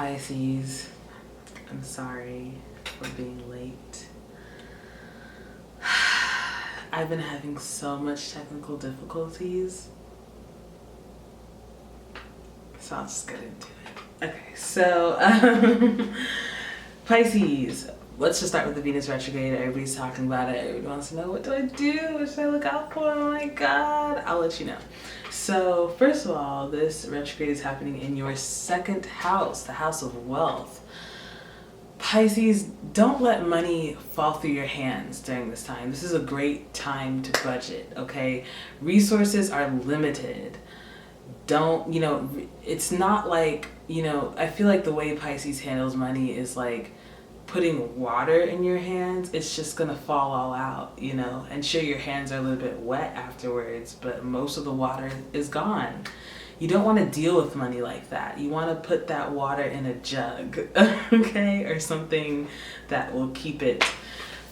Pisces. I'm sorry for being late. I've been having so much technical difficulties, so I'll just get into it. Okay, so Pisces. Let's just start with the Venus retrograde. Everybody's talking about it. Everybody wants to know, what do I do? What should I look out for? Oh my God. I'll let you know. So first of all, this retrograde is happening in your second house, the house of wealth. Pisces, don't let money fall through your hands during this time. This is a great time to budget, okay? Resources are limited. Don't, it's not like, I feel like the way Pisces handles money is like putting water in your hands. It's just gonna fall all out, and sure, your hands are a little bit wet afterwards, but most of the water is gone. You don't want to deal with money like that. You want to put that water in a jug, okay, or something that will keep it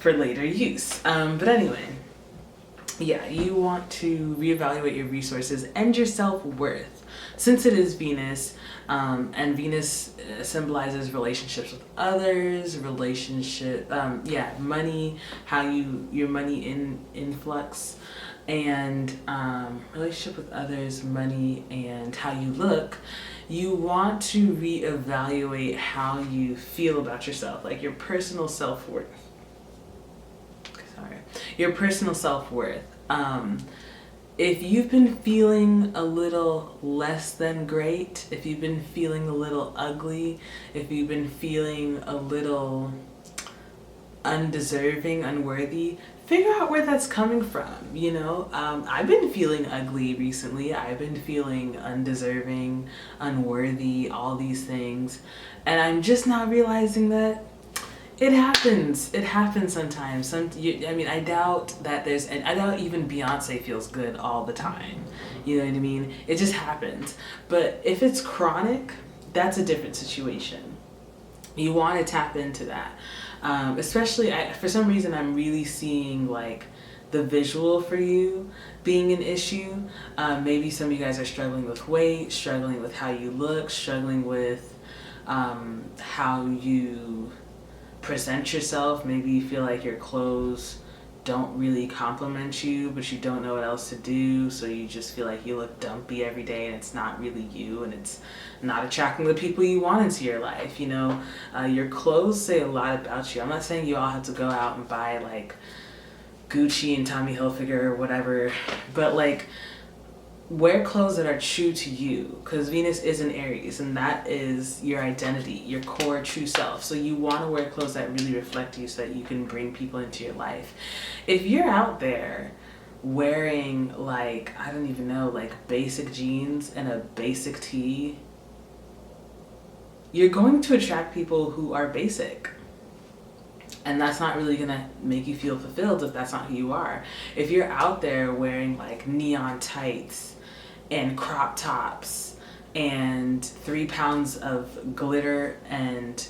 for later use. But anyway, yeah, you want to reevaluate your resources and your self-worth. Since it is Venus, and Venus symbolizes relationships with others, money, how your money influx, and relationship with others, money, and how you look. You want to reevaluate how you feel about yourself, like your personal self-worth. Your personal self-worth. If you've been feeling a little less than great, if you've been feeling a little ugly, if you've been feeling a little undeserving, unworthy, figure out where that's coming from. I've been feeling ugly recently. I've been feeling undeserving, unworthy, all these things, and I'm just not realizing that it happens. It happens sometimes. I doubt that I doubt even Beyonce feels good all the time. You know what I mean? It just happens. But if it's chronic, that's a different situation. You want to tap into that. Especially, for some reason, I'm really seeing like the visual for you being an issue. Maybe some of you guys are struggling with weight, struggling with how you look, struggling with how you present yourself. Maybe you feel like your clothes don't really compliment you, but you don't know what else to do, so you just feel like you look dumpy every day, and it's not really you, and it's not attracting the people you want into your life. Your clothes say a lot about you. I'm not saying you all have to go out and buy like Gucci and Tommy Hilfiger or whatever, but like wear clothes that are true to you, because Venus is in Aries, and that is your identity, your core true self. So you want to wear clothes that really reflect you so that you can bring people into your life. If you're out there wearing like, I don't even know, like basic jeans and a basic tee, you're going to attract people who are basic. And that's not really going to make you feel fulfilled if that's not who you are. If you're out there wearing like neon tights and crop tops and 3 pounds of glitter and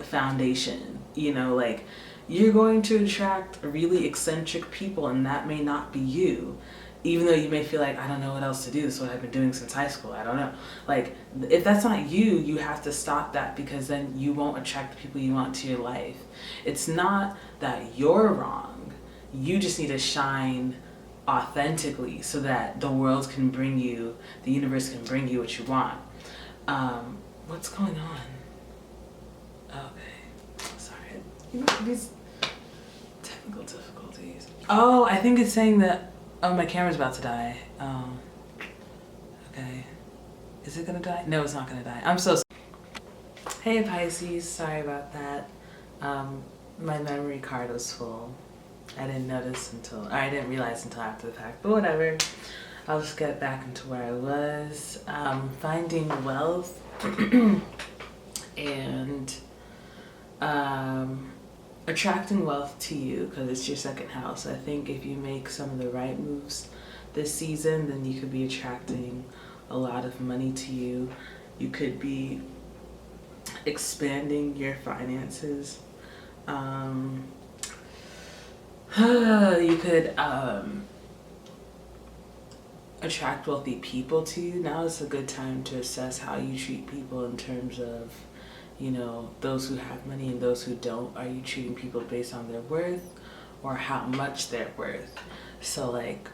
foundation, you're going to attract really eccentric people, and that may not be you. Even though you may feel like, I don't know what else to do, this is what I've been doing since high school, I don't know. Like, if that's not you, you have to stop that, because then you won't attract the people you want to your life. It's not that you're wrong. You just need to shine authentically so that the world can bring you, the universe can bring you what you want. What's going on? Okay, sorry. These technical difficulties. Oh, I think it's saying that, oh, my camera's about to die. Okay. Is it gonna die? No, it's not gonna die. I'm so sorry. Hey Pisces, sorry about that. My memory card was full. I didn't realize until after the fact, but whatever. I'll just get back into where I was. Finding wealth and attracting wealth to you, because it's your second house. I think if you make some of the right moves this season, then you could be attracting a lot of money to you. You could be expanding your finances. You could attract wealthy people to you. Now is a good time to assess how you treat people in terms of those who have money and those who don't? Are you treating people based on their worth or how much they're worth? So like,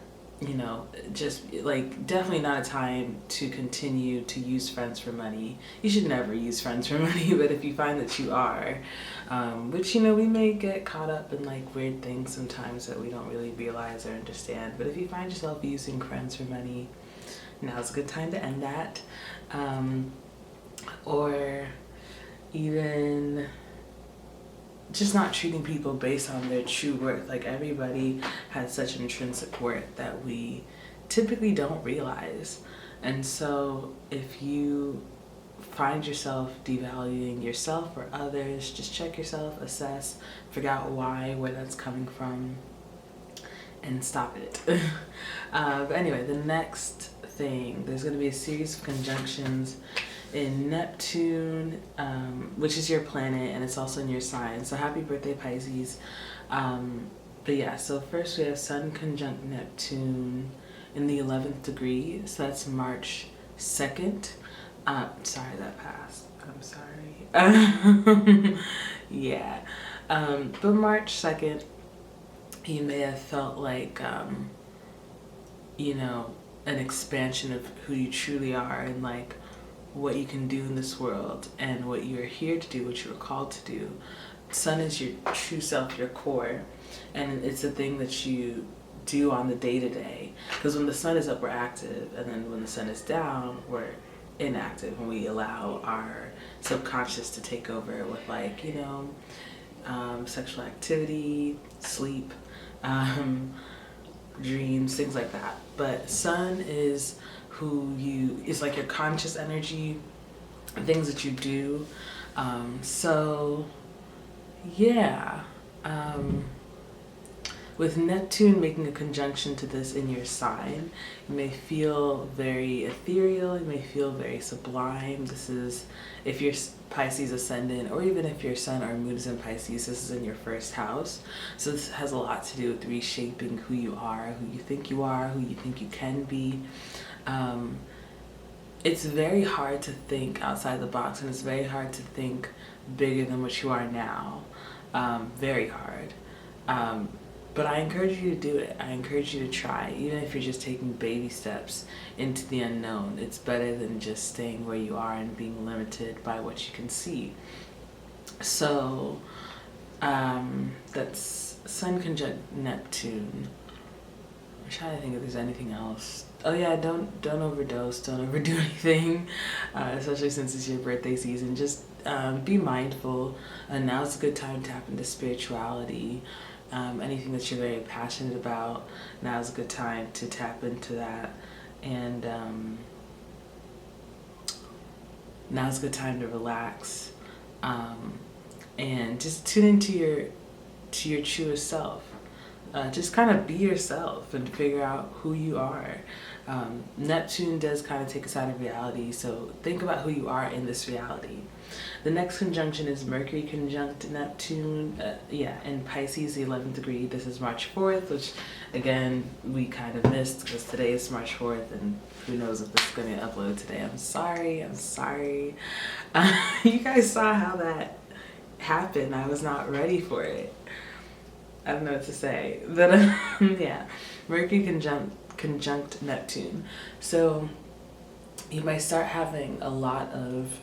just like definitely not a time to continue to use friends for money. You should never use friends for money, but if you find that you are, which we may get caught up in like weird things sometimes that we don't really realize or understand, but if you find yourself using friends for money, now's a good time to end that. Or even just not treating people based on their true worth. Like everybody has such intrinsic worth that we typically don't realize. And so if you find yourself devaluing yourself or others, just check yourself, assess, figure out why, where that's coming from, and stop it. But anyway, the next thing, there's going to be a series of conjunctions in Neptune, which is your planet, and it's also in your sign. So happy birthday, Pisces. But yeah, so first we have Sun conjunct Neptune in the 11th degree. So that's March 2nd. Sorry, that passed. I'm sorry. Yeah. But March 2nd, you may have felt like, an expansion of who you truly are and like what you can do in this world and what you're here to do, what you were called to do. Sun is your true self, your core, and it's a thing that you do on the day-to-day. Because when the sun is up, we're active, and then when the sun is down, we're inactive, and we allow our subconscious to take over with like, sexual activity, sleep, dreams, things like that. But sun is is like your conscious energy, things that you do. So yeah, with Neptune making a conjunction to this in your sign, you may feel very ethereal, you may feel very sublime. This is, if you're Pisces ascendant, or even if your sun or moon is in Pisces, this is in your first house. So this has a lot to do with reshaping who you are, who you think you are, who you think you can be. It's very hard to think outside the box, and it's very hard to think bigger than what you are now. Very hard. But I encourage you to do it. I encourage you to try, even if you're just taking baby steps into the unknown. It's better than just staying where you are and being limited by what you can see. So that's Sun conjunct Neptune. I'm trying to think if there's anything else. Oh yeah, don't overdose, don't overdo anything, especially since it's your birthday season. Just be mindful, and now's a good time to tap into spirituality. Anything that you're very passionate about, now's a good time to tap into that. And now's a good time to relax, and just tune into your truest self. Just kind of be yourself and figure out who you are. Neptune does kind of take us out of reality, so think about who you are in this reality. The next conjunction is Mercury conjunct Neptune, in Pisces, the 11th degree. This is March 4th, which again, we kind of missed because today is March 4th, and who knows if this is going to upload today. I'm sorry. You guys saw how that happened. I was not ready for it. I don't know what to say, but yeah, Mercury conjunct Neptune. So you might start having a lot of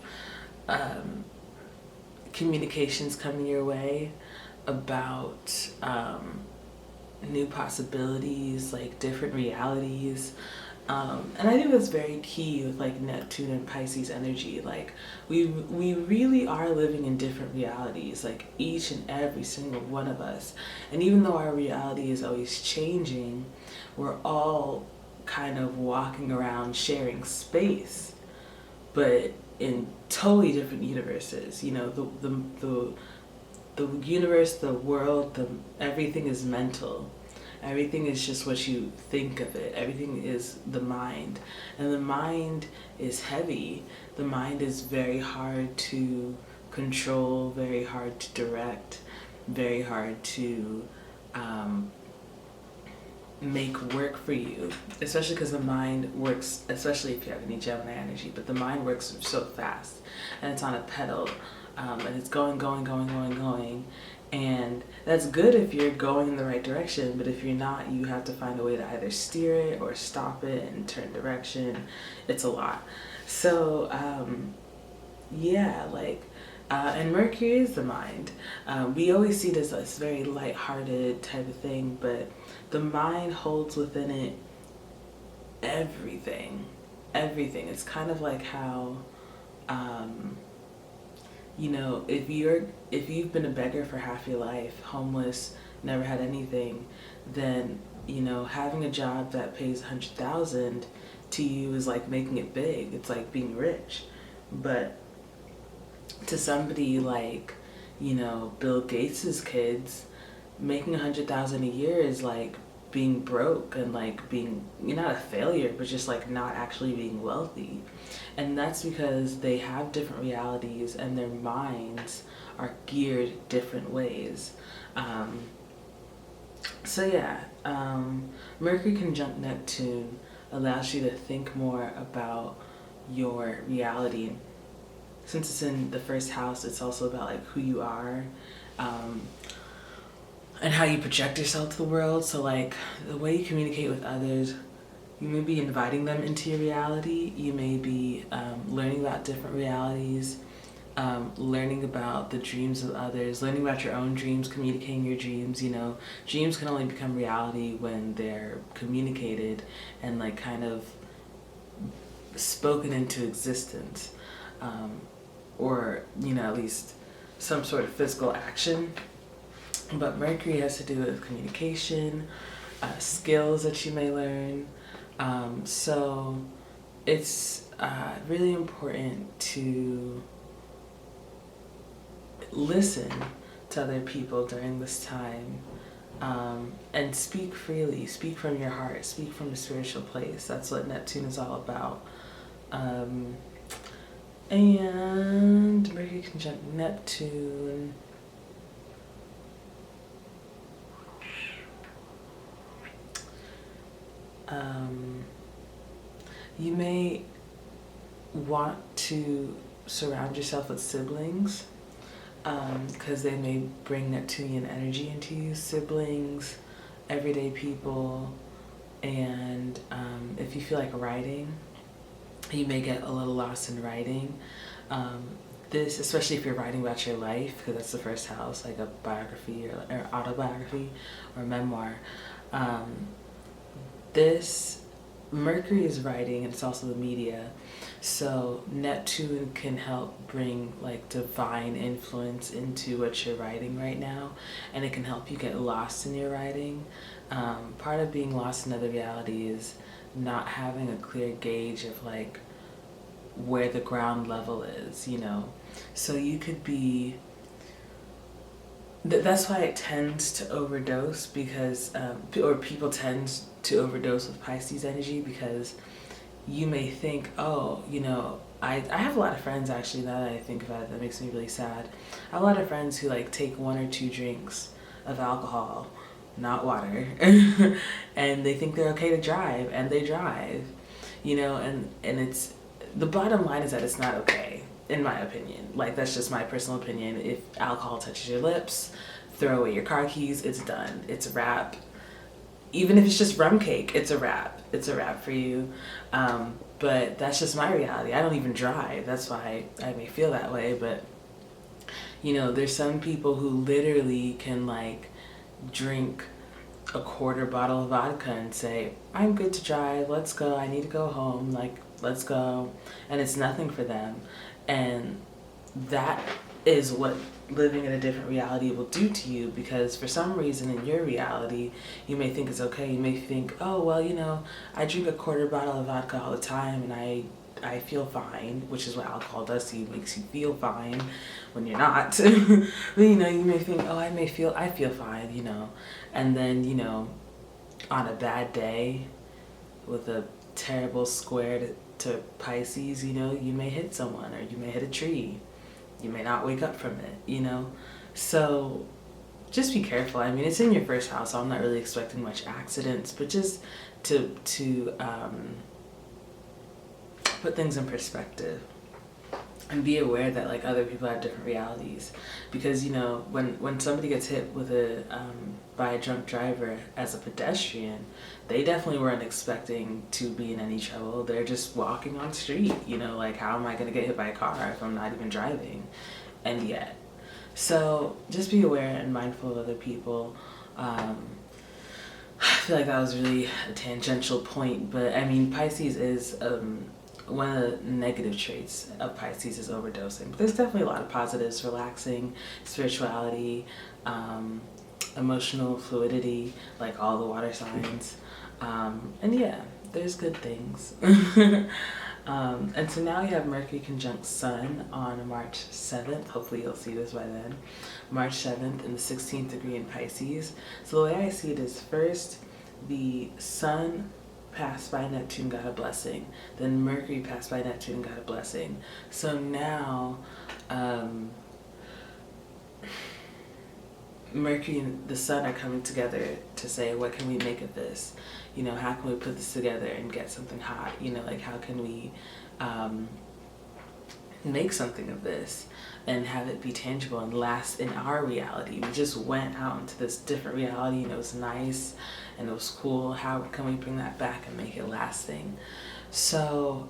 communications coming your way about new possibilities, like different realities. And I think that's very key with like Neptune and Pisces energy. Like we really are living in different realities, like each and every single one of us. And even though our reality is always changing, we're all kind of walking around sharing space, but in totally different universes. The universe, the world, everything is mental. Everything is just what you think of it. Everything is the mind. And the mind is heavy. The mind is very hard to control, very hard to direct, very hard to make work for you. Especially because the mind works, especially if you have any Gemini energy, but the mind works so fast and it's on a pedal. and it's going. And that's good if you're going in the right direction, but if you're not, you have to find a way to either steer it or stop it and turn direction. It's a lot. So, yeah, like, and Mercury is the mind. We always see this as very lighthearted type of thing, but the mind holds within it everything. Everything. It's kind of like how, you know, if you've been a beggar for half your life, homeless, never had anything, then, you know, having a job that pays 100,000 to you is like making it big. It's like being rich. But to somebody like, you know, Bill Gates's kids, making 100,000 a year is like being broke and like being, you're not a failure, but just like not actually being wealthy. And that's because they have different realities and their minds are geared different ways. So yeah, Mercury conjunct Neptune allows you to think more about your reality. Since it's in the first house, it's also about like who you are, and how you project yourself to the world. So like the way you communicate with others, you may be inviting them into your reality. You may be learning about different realities, learning about the dreams of others, learning about your own dreams, communicating your dreams. You know, dreams can only become reality when they're communicated and like kind of spoken into existence. Or, you know, at least some sort of physical action. But Mercury has to do with communication, skills that you may learn. So it's really important to listen to other people during this time, and speak freely, speak from your heart, speak from a spiritual place. That's what Neptune is all about. And Mercury conjunct Neptune. You may want to surround yourself with siblings, because they may bring Neptunian energy into you. Siblings, everyday people, and if you feel like writing, you may get a little lost in writing. This, especially if you're writing about your life, because that's the first house, like a biography or autobiography or memoir. This Mercury is writing, and it's also the media. So Neptune can help bring like divine influence into what you're writing right now, and it can help you get lost in your writing. Part of being lost in other reality is not having a clear gauge of like where the ground level is, you know. So you could be, that's why it tends to overdose, because or people tend to overdose with Pisces energy, because you may think, oh, you know, I have a lot of friends, actually, now that I think about it, that makes me really sad. I have a lot of friends who like take 1 or 2 drinks of alcohol, not water, and they think they're okay to drive, and they drive, you know, and it's, the bottom line is that it's not okay, in my opinion. Like, that's just my personal opinion. If alcohol touches your lips, throw away your car keys, it's done. It's a wrap. Even if it's just rum cake, it's a wrap. It's a wrap for you. But that's just my reality. I don't even drive. That's why I may feel that way. But, you know, there's some people who literally can, like, drink a 1/4 bottle of vodka and say, I'm good to drive, let's go, I need to go home, like, let's go. And it's nothing for them. And that is what living in a different reality will do to you, because for some reason in your reality, you may think it's okay. You may think, oh, well, you know, I drink a 1/4 bottle of vodka all the time and I feel fine, which is what alcohol does to you, makes you feel fine when you're not. But, you know, you may think, oh, I feel fine, you know. And then, you know, on a bad day with a terrible square to Pisces, you know, you may hit someone, or you may hit a tree. You may not wake up from it, you know. So just be careful. I mean, it's in your first house, so I'm not really expecting much accidents, but just to put things in perspective. and be aware that like other people have different realities, because you know when somebody gets hit with a by a drunk driver as a pedestrian, they definitely weren't expecting to be in any trouble. They're just walking on the street, you know, like how am I going to get hit by a car if I'm not even driving? And yet, so just be aware and mindful of other people. I feel like that was really a tangential point, but I mean, Pisces is one of the negative traits of Pisces is overdosing. But there's definitely a lot of positives: relaxing, spirituality, emotional fluidity, like all the water signs. And yeah, there's good things. And so now you have Mercury conjunct Sun on March 7th. Hopefully you'll see this by then. March 7th in the 16th degree in Pisces. So the way I see it is, first, the Sun passed by Neptune, got a blessing. Then Mercury passed by Neptune, got a blessing. So now Mercury and the Sun are coming together to say, what can we make of this? You know, how can we put this together and get something hot? You know, like how can we make something of this and have it be tangible and last in our reality? We just went out into this different reality and it was nice and it was cool. How can we bring that back and make it lasting? So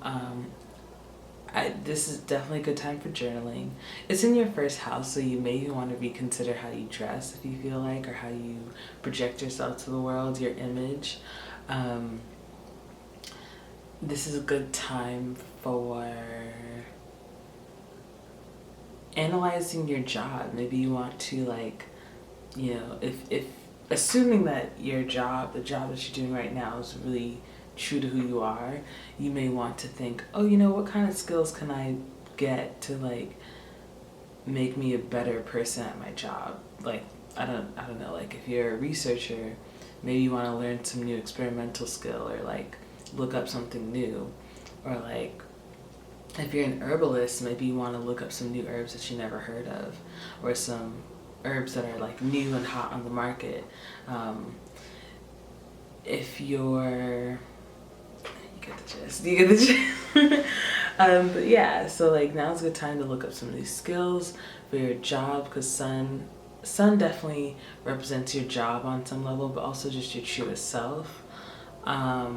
this is definitely a good time for journaling. It's in your first house, so you may want to reconsider how you dress if you feel like, or how you project yourself to the world, your image. This is a good time for analyzing your job. Maybe you want to, like, you know, if assuming that your job, the job that you're doing right now, is really true to who you are, you may want to think, oh, you know, what kind of skills can I get to like make me a better person at my job? Like, I don't know, like if you're a researcher, maybe you want to learn some new experimental skill, or like look up something new. Or like if you're an herbalist, maybe you want to look up some new herbs that you never heard of, or some herbs that are like new and hot on the market. If you're, you get the gist. But yeah, so like now's a good time to look up some new skills for your job, because Sun definitely represents your job on some level, but also just your truest self. I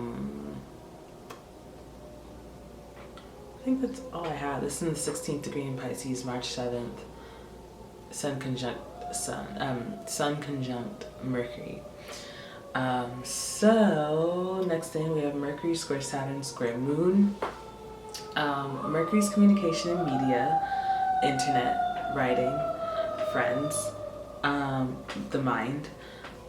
think that's all I have. This is in the 16th degree in Pisces, March 7th. Sun conjunct Mercury. So next thing we have Mercury square Saturn square Moon. Mercury's communication and media, internet, writing, friends, the mind.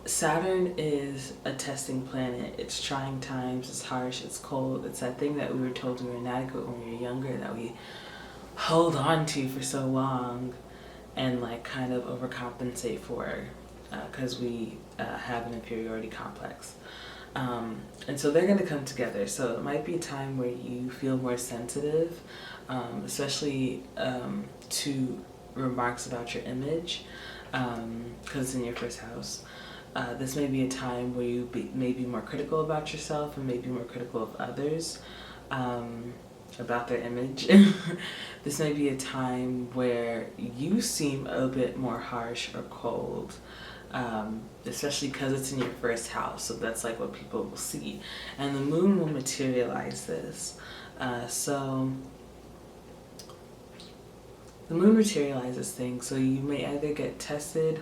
Saturn is a testing planet. It's trying times, it's harsh, it's cold. It's that thing that we were told we were inadequate when we were younger, that we hold on to for so long and like kind of overcompensate for, because we have an inferiority complex. And so they're going to come together. So it might be a time where you feel more sensitive, especially to remarks about your image, because it's in your first house. This may be a time where you may be more critical about yourself and maybe more critical of others, about their image. This may be a time where you seem a bit more harsh or cold, especially because it's in your first house, so that's like what people will see, and the moon will materialize this. So the moon materializes things, so you may either get tested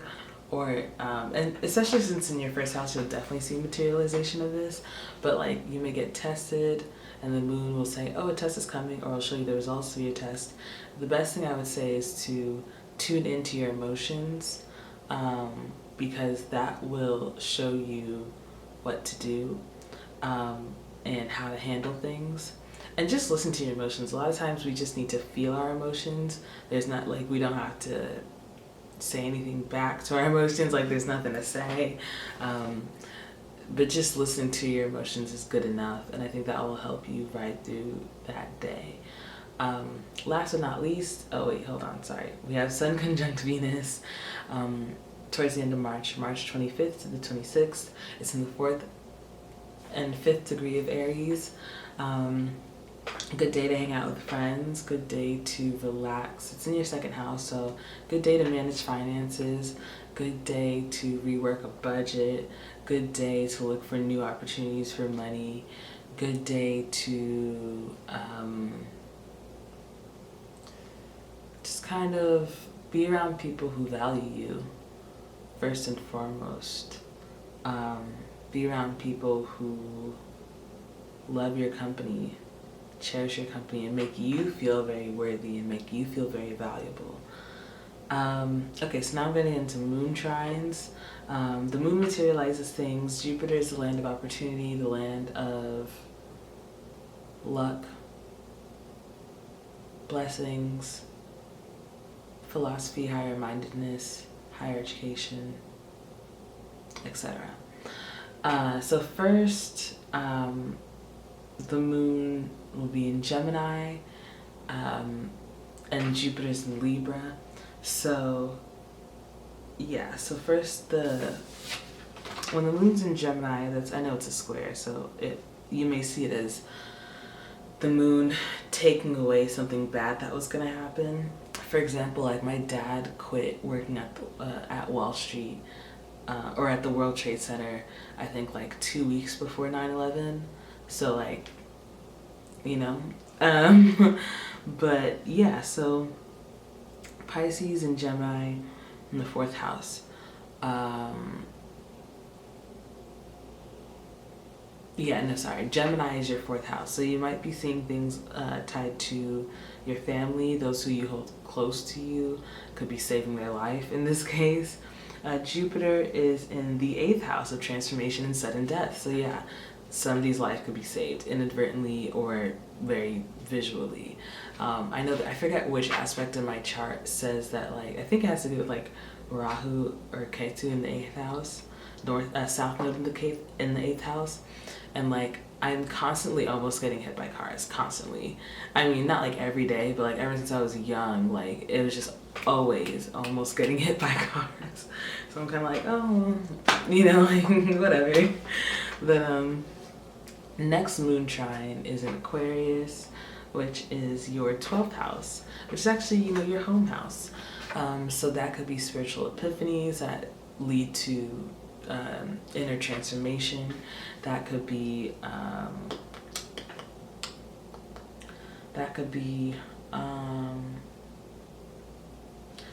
or and especially since in your first house you'll definitely see materialization of this, but like you may get tested and the moon will say, oh, a test is coming, or I'll show you the results of your test. The best thing I would say is to tune into your emotions, because that will show you what to do, and how to handle things. And just listen to your emotions. A lot of times we just need to feel our emotions. There's not, like, we don't have to say anything back to our emotions, like there's nothing to say. But just listening to your emotions is good enough, and I think that will help you ride through that day. Last but not least, oh wait, hold on, sorry. We have Sun conjunct Venus towards the end of March, March 25th to the 26th. It's in the 4th and 5th degree of Aries. Good day to hang out with friends. Good day to relax. It's in your second house, so good day to manage finances. Good day to rework a budget. Good day to look for new opportunities for money. Good day to just kind of be around people who value you, first and foremost. Be around people who love your company, cherish your company, and make you feel very worthy and make you feel very valuable. Okay, so now I'm getting into moon trines. The moon materializes things. Jupiter is the land of opportunity, the land of luck, blessings, philosophy, higher mindedness, higher education, etc. So first, the moon will be in Gemini, and Jupiter's in Libra. So yeah, so first when the moon's in Gemini, I know it's a square, so you may see it as the moon taking away something bad that was gonna happen. For example, like my dad quit working at Wall Street, or at the World Trade Center, I think like 2 weeks before 9/11. So like, but yeah, so Pisces and Gemini in the 4th house. Gemini is your 4th house. So you might be seeing things tied to your family, those who you hold close to you, could be saving their life in this case. Jupiter is in the 8th house of transformation and sudden death. So yeah, somebody's life could be saved inadvertently or very visually. I forget which aspect of my chart says that, like, I think it has to do with like Rahu or Ketu in the 8th house, South Node in the 8th house, and like I'm constantly almost getting hit by cars, constantly. I mean, not like every day, but like ever since I was young, like it was just always almost getting hit by cars. So I'm kind of like, oh, like whatever. But next moon trine is in Aquarius, which is your 12th house, which is actually, your home house. So that could be spiritual epiphanies that lead to inner transformation. That could be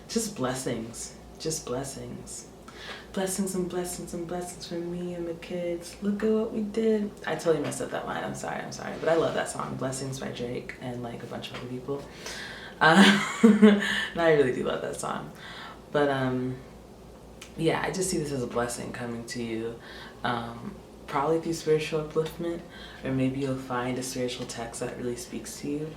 just blessings, blessings and blessings and blessings for me and the kids. Look at what we did. I totally messed up that line. I'm sorry, but I love that song, Blessings by Drake and like a bunch of other people. And I really do love that song. But yeah, I just see this as a blessing coming to you, probably through spiritual upliftment, or maybe you'll find a spiritual text that really speaks to you,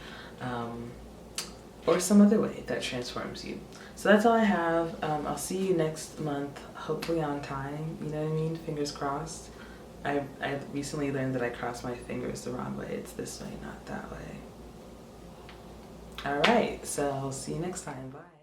or some other way that transforms you. So that's all I have. I'll see you next month, hopefully on time, you know what I mean? Fingers crossed. I recently learned that I cross my fingers the wrong way. It's this way, not that way. All right, so I'll see you next time. Bye.